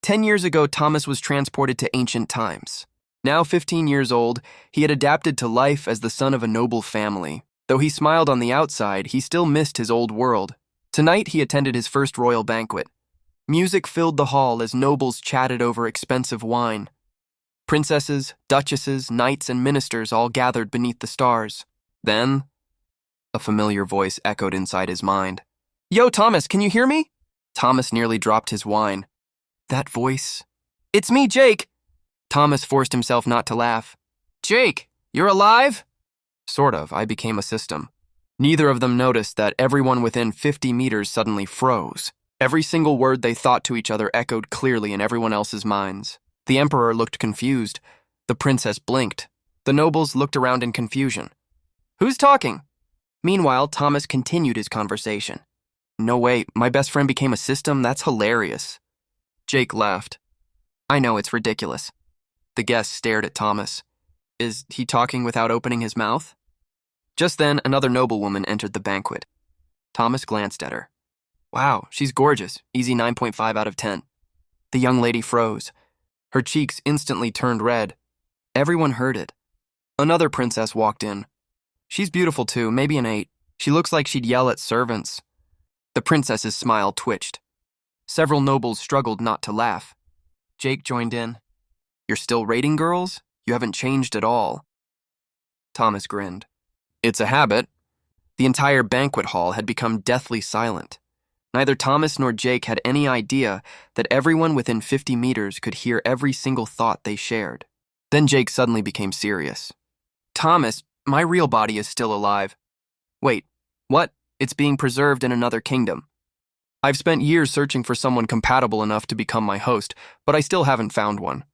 10 years ago, Thomas was transported to ancient times. Now 15 years old, he had adapted to life as the son of a noble family. Though he smiled on the outside, he still missed his old world. Tonight, he attended his first royal banquet. Music filled the hall as nobles chatted over expensive wine. Princesses, duchesses, knights, and ministers all gathered beneath the stars. Then, a familiar voice echoed inside his mind. "Yo, Thomas, can you hear me?" Thomas nearly dropped his wine. That voice. "It's me, Jake." Thomas forced himself not to laugh. "Jake, you're alive?" Sort of. I became a system. Neither of them noticed that everyone within 50 meters suddenly froze. Every single word they thought to each other echoed clearly in everyone else's minds. The emperor looked confused. The princess blinked. The nobles looked around in confusion. "Who's talking?" Meanwhile, Thomas continued his conversation. "No way, my best friend became a system? That's hilarious." Jake laughed. "I know, it's ridiculous." The guests stared at Thomas. Is he talking without opening his mouth? Just then, another noblewoman entered the banquet. Thomas glanced at her. Wow, she's gorgeous. Easy 9.5 out of 10. The young lady froze. Her cheeks instantly turned red. Everyone heard it. Another princess walked in. She's beautiful too, maybe an 8. She looks like she'd yell at servants. The princess's smile twitched. Several nobles struggled not to laugh. Jake joined in. "You're still rating girls? You haven't changed at all." Thomas grinned. "It's a habit." The entire banquet hall had become deathly silent. Neither Thomas nor Jake had any idea that everyone within 50 meters could hear every single thought they shared. Then Jake suddenly became serious. "Thomas, my real body is still alive." "Wait, what? It's being preserved in another kingdom. I've spent years searching for someone compatible enough to become my host, but I still haven't found one."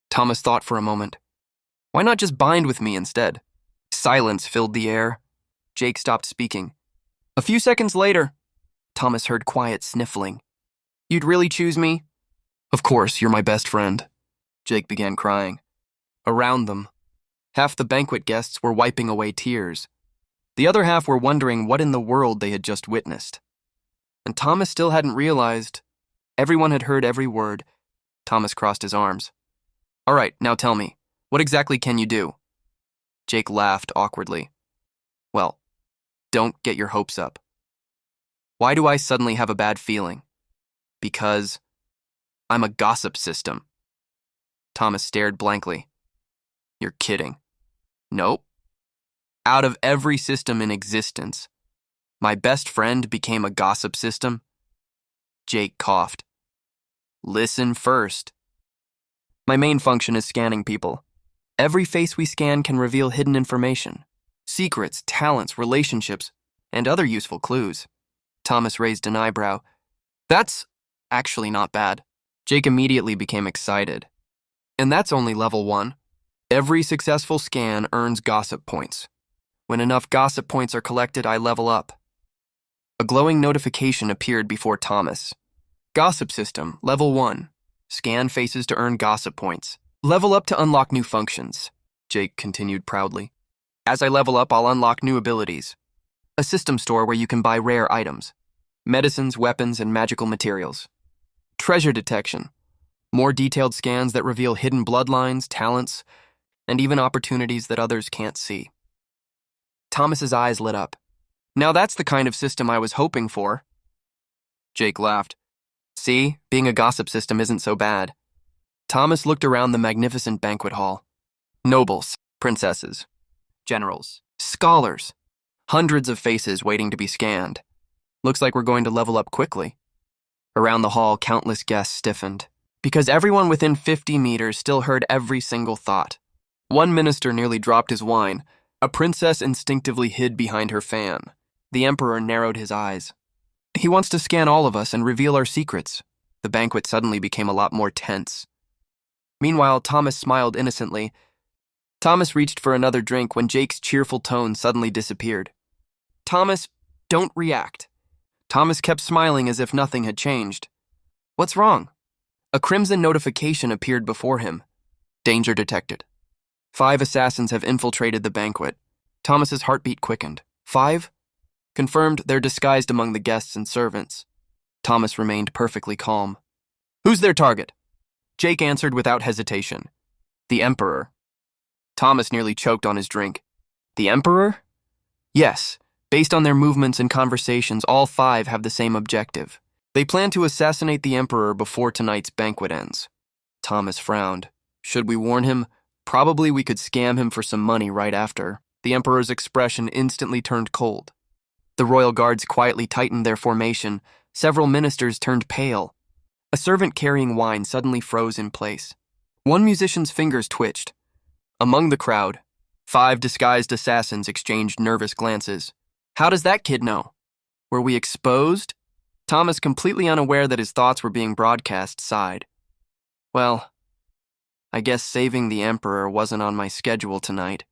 Thomas thought for a moment. "Why not just bind with me instead?" Silence filled the air. Jake stopped speaking. A few seconds later, Thomas heard quiet sniffling. "You'd really choose me?" "Of course, you're my best friend." Jake began crying. Around them, half the banquet guests were wiping away tears. The other half were wondering what in the world they had just witnessed. And Thomas still hadn't realized. Everyone had heard every word. Thomas crossed his arms. "All right, now tell me, what exactly can you do?" Jake laughed awkwardly. "Well, don't get your hopes up." "Why do I suddenly have a bad feeling?" "Because I'm a gossip system." Thomas stared blankly. "You're kidding." "Nope. Out of every system in existence, my best friend became a gossip system." Jake coughed. "Listen first. My main function is scanning people. Every face we scan can reveal hidden information, secrets, talents, relationships, and other useful clues." Thomas raised an eyebrow. "That's actually not bad." Jake immediately became excited. "And that's only level 1. Every successful scan earns gossip points. When enough gossip points are collected, I level up." A glowing notification appeared before Thomas. "Gossip system, level 1. Scan faces to earn gossip points. Level up to unlock new functions," Jake continued proudly. "As I level up, I'll unlock new abilities. A system store where you can buy rare items, medicines, weapons, and magical materials. Treasure detection, more detailed scans that reveal hidden bloodlines, talents, and even opportunities that others can't see." Thomas's eyes lit up. "Now that's the kind of system I was hoping for." Jake laughed. "See, being a gossip system isn't so bad." Thomas looked around the magnificent banquet hall. Nobles, princesses, generals, scholars. Hundreds of faces waiting to be scanned. Looks like we're going to level up quickly. Around the hall, countless guests stiffened, because everyone within 50 meters still heard every single thought. One minister nearly dropped his wine. A princess instinctively hid behind her fan. The emperor narrowed his eyes. "He wants to scan all of us and reveal our secrets." The banquet suddenly became a lot more tense. Meanwhile, Thomas smiled innocently. Thomas reached for another drink when Jake's cheerful tone suddenly disappeared. "Thomas, don't react." Thomas kept smiling as if nothing had changed. "What's wrong?" A crimson notification appeared before him. "Danger detected. 5 assassins have infiltrated the banquet." Thomas's heartbeat quickened. 5? Confirmed they're disguised among the guests and servants. Thomas remained perfectly calm. Who's their target? Jake answered without hesitation. The Emperor. Thomas nearly choked on his drink. The Emperor? Yes. Based on their movements and conversations, all 5 have the same objective. They plan to assassinate the Emperor before tonight's banquet ends. Thomas frowned. Should we warn him? Probably we could scam him for some money right after. The Emperor's expression instantly turned cold. The royal guards quietly tightened their formation. Several ministers turned pale. A servant carrying wine suddenly froze in place. One musician's fingers twitched. Among the crowd, 5 disguised assassins exchanged nervous glances. How does that kid know? Were we exposed? Thomas, completely unaware that his thoughts were being broadcast, sighed. Well, I guess saving the Emperor wasn't on my schedule tonight.